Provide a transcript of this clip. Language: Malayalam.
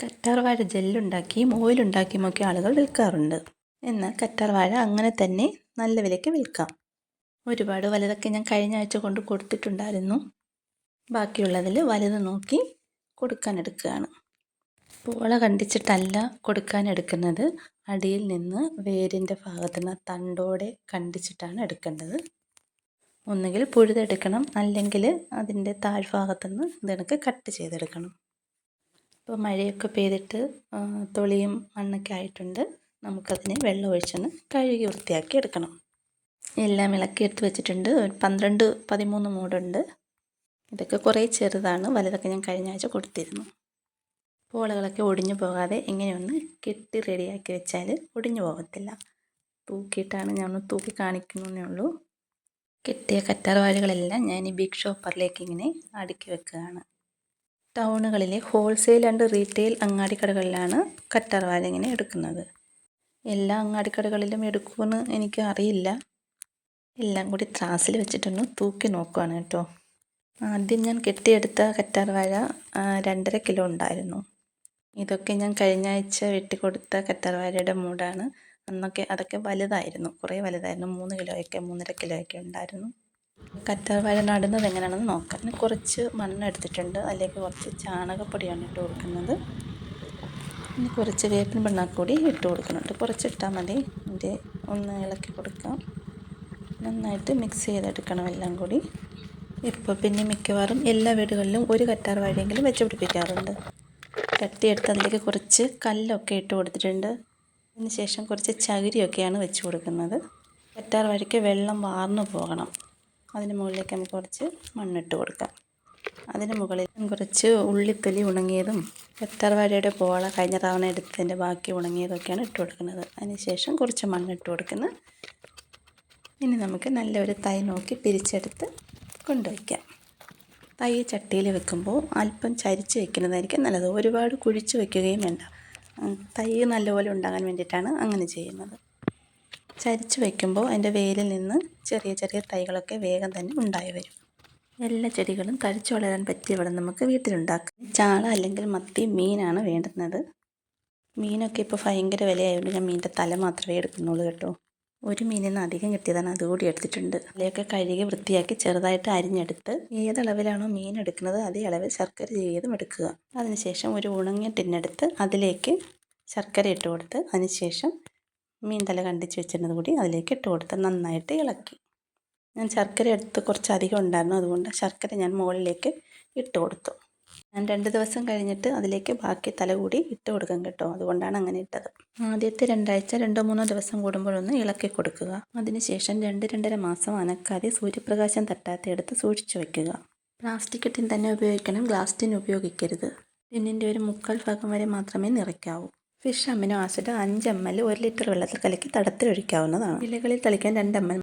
കറ്റാർവാഴ ജെല്ലുണ്ടാക്കിയും ഓയിലുണ്ടാക്കിയുമൊക്കെ ആളുകൾ വിൽക്കാറുണ്ട്. എന്നാൽ കറ്റാർവാഴ അങ്ങനെ തന്നെ നല്ല വിലയ്ക്ക് വിൽക്കാം. ഒരുപാട് വലുതൊക്കെ ഞാൻ കഴിഞ്ഞ ആഴ്ച കൊണ്ട് കൊടുത്തിട്ടുണ്ടായിരുന്നു. ബാക്കിയുള്ളതിൽ വലുത് നോക്കി കൊടുക്കാനെടുക്കുകയാണ്. പോള കണ്ടിച്ചിട്ടല്ല കൊടുക്കാനെടുക്കുന്നത്. അടിയിൽ നിന്ന് വേരിൻ്റെ ഭാഗത്തു നിന്ന് തണ്ടോടെ കണ്ടിച്ചിട്ടാണ് എടുക്കേണ്ടത്. ഒന്നുകിൽ പുഴുതെടുക്കണം, അല്ലെങ്കിൽ അതിൻ്റെ താഴ്ഭാഗത്തുനിന്ന് ഇതെടുക്ക് കട്ട് ചെയ്തെടുക്കണം. ഇപ്പോൾ മഴയൊക്കെ പെയ്തിട്ട് തൊളിയും മണ്ണൊക്കെ ആയിട്ടുണ്ട്. നമുക്കതിനെ വെള്ളം ഒഴിച്ചൊന്ന് കഴുകി വൃത്തിയാക്കി എടുക്കണം. എല്ലാം ഇളക്കിയെടുത്ത് വെച്ചിട്ടുണ്ട്. 12-13 മൂടുണ്ട്. ഇതൊക്കെ കുറേ ചെറുതാണ്, വലുതൊക്കെ ഞാൻ കഴിഞ്ഞ ആഴ്ച കൊടുത്തിരുന്നു. പോളകളൊക്കെ ഒടിഞ്ഞു പോകാതെ ഇങ്ങനെയൊന്ന് കെട്ടി റെഡിയാക്കി വെച്ചാൽ ഒടിഞ്ഞു പോകത്തില്ല. തൂക്കിയിട്ടാണ് ഞാൻ ഒന്ന് തൂക്കി കാണിക്കുന്നേ ഉള്ളൂ. കെട്ടിയ കറ്റാർവാഴകളെല്ലാം ഞാൻ ഈ ബിഗ് ഷോപ്പറിലേക്ക് ഇങ്ങനെ അടുക്കി വെക്കുകയാണ്. ടൗണുകളിലെ ഹോൾസെയിൽ ആൻഡ് റീറ്റെയിൽ അങ്ങാടിക്കടകളിലാണ് കറ്റാർവാഴ ഇങ്ങനെ എടുക്കുന്നത്. എല്ലാ അങ്ങാടിക്കടകളിലും എടുക്കുമെന്ന് എനിക്ക് അറിയില്ല. എല്ലാം കൂടി ത്രാസിൽ വെച്ചിട്ടൊന്ന് തൂക്കി നോക്കുകയാണ് കേട്ടോ. ആദ്യം ഞാൻ കെട്ടിയെടുത്ത കറ്റാർവാഴ 2.5 കിലോ ഉണ്ടായിരുന്നു. ഇതൊക്കെ ഞാൻ കഴിഞ്ഞ ആഴ്ച വെട്ടിക്കൊടുത്ത കറ്റാർവാഴയുടെ മൂടാണ്. അതൊക്കെ വലുതായിരുന്നു, കുറേ വലുതായിരുന്നു. 3 കിലോയൊക്കെ 3.5 കിലോയൊക്കെ ഉണ്ടായിരുന്നു. കറ്റാർവാഴ നടുന്നത് എങ്ങനെയാണെന്ന് നോക്കാം. കുറച്ച് മണ്ണ് എടുത്തിട്ടുണ്ട്. അതിലേക്ക് കുറച്ച് ചാണകപ്പൊടിയാണ് ഇട്ട് കൊടുക്കുന്നത്. ഇനി കുറച്ച് വേപ്പിൻ പിണ്ണാക്ക് കൂടി ഇട്ട് കൊടുക്കുന്നുണ്ട്. കുറച്ചിട്ടാൽ മതി. ഇത് ഒന്ന് ഇളക്കി കൊടുക്കാം. നന്നായിട്ട് മിക്സ് ചെയ്തെടുക്കണം എല്ലാം കൂടി. ഇപ്പോൾ പിന്നെ മിക്കവാറും എല്ലാ വീടുകളിലും ഒരു കറ്റാർവാഴയെങ്കിലും വെച്ച് പിടിപ്പിക്കാറുണ്ട്. ചട്ടിയെടുത്ത് അതിലേക്ക് കുറച്ച് കല്ലൊക്കെ ഇട്ട് കൊടുത്തിട്ടുണ്ട്. അതിന് ശേഷം കുറച്ച് ചകിരിയൊക്കെയാണ് വെച്ച് കൊടുക്കുന്നത്. കറ്റാർവാഴയ്ക്ക് വെള്ളം വാർന്നു പോകണം. അതിന് മുകളിലേക്ക് നമുക്ക് കുറച്ച് മണ്ണിട്ട് കൊടുക്കാം. അതിന് മുകളിൽ കുറച്ച് ഉള്ളിത്തൊലി ഉണങ്ങിയതും കറ്റാർവാഴയുടെ പോള കഴിഞ്ഞ തവണ എടുത്തതിൻ്റെ ബാക്കി ഉണങ്ങിയതൊക്കെയാണ് ഇട്ട് കൊടുക്കുന്നത്. അതിന് ശേഷം കുറച്ച് മണ്ണിട്ട് കൊടുക്കുന്നു. ഇനി നമുക്ക് നല്ലൊരു തൈ നോക്കി പിരിച്ചെടുത്ത് കൊണ്ടുവയ്ക്കാം. തൈ ചട്ടിയിൽ വെക്കുമ്പോൾ അല്പം ചരിച്ച് വെക്കുന്നതായിരിക്കും നല്ലത്. ഒരുപാട് കുഴിച്ച് വയ്ക്കുകയും വേണ്ട. തൈ നല്ലപോലെ ഉണ്ടാകാൻ വേണ്ടിയിട്ടാണ് അങ്ങനെ ചെയ്യുന്നത്. ചരിച്ച് വയ്ക്കുമ്പോൾ അതിൻ്റെ വേരിൽ നിന്ന് ചെറിയ ചെറിയ തൈകളൊക്കെ വേഗം തന്നെ ഉണ്ടായി വരും. എല്ലാ ചെടികളും തഴച്ചു വളരാൻ പറ്റിയ വളം നമുക്ക് വീട്ടിലുണ്ടാക്കാം. ചാള അല്ലെങ്കിൽ മത്തി, മീനാണ് വേണ്ടുന്നത്. മീനൊക്കെ ഇപ്പോൾ ഭയങ്കര വിലയായതുകൊണ്ട് ഞാൻ മീനിൻ്റെ തല മാത്രമേ എടുക്കുന്നുള്ളൂ കേട്ടോ. ഒരു മീനിൽ നിന്ന് അധികം കിട്ടിയതാണ്, അതുകൂടി എടുത്തിട്ടുണ്ട്. തലയൊക്കെ കഴുകി വൃത്തിയാക്കി ചെറുതായിട്ട് അരിഞ്ഞെടുത്ത് ഏതളവിലാണോ മീൻ എടുക്കുന്നത് അതേ അളവിൽ ശർക്കര ചെയ്തും എടുക്കുക. അതിനുശേഷം ഒരു ഉണങ്ങിയ ടിന്നെടുത്ത് അതിലേക്ക് ശർക്കര ഇട്ട് കൊടുത്ത് അതിനുശേഷം മീൻ തല കണ്ടിച്ച് വെച്ചിരുന്നത് കൂടി അതിലേക്ക് ഇട്ട് കൊടുത്ത് നന്നായിട്ട് ഇളക്കി. ഞാൻ ശർക്കര എടുത്ത് കുറച്ച് അധികം ഉണ്ടായിരുന്നു, അതുകൊണ്ട് ശർക്കര ഞാൻ മുകളിലേക്ക് ഇട്ട് കൊടുത്തു. ഞാൻ 2 ദിവസം കഴിഞ്ഞിട്ട് അതിലേക്ക് ബാക്കി തല കൂടി ഇട്ട് കൊടുക്കാം കേട്ടോ. അതുകൊണ്ടാണ് അങ്ങനെ ഇട്ടത്. ആദ്യത്തെ 2 ആഴ്ച 2-3 ദിവസം കൂടുമ്പോഴൊന്ന് ഇളക്കി കൊടുക്കുക. അതിനുശേഷം 2-2.5 മാസം അനക്കാതെ സൂര്യപ്രകാശം തട്ടാത്ത എടുത്ത് സൂക്ഷിച്ചു വയ്ക്കുക. പ്ലാസ്റ്റിക് ടിൻ തന്നെ ഉപയോഗിക്കണം, ഗ്ലാസ് ടിൻ ഉപയോഗിക്കരുത്. ടിന്നിൻ്റെ ഒരു 1/4 ഭാഗം വരെ മാത്രമേ നിറയ്ക്കാവൂ. Fish amino acid 5 ml 1 litre വെള്ളത്തിൽ കലക്കി തടത്തിൽ ഒഴിക്കാവുന്നതാണ്. ഇലകളിൽ തളിക്കാൻ 2 ml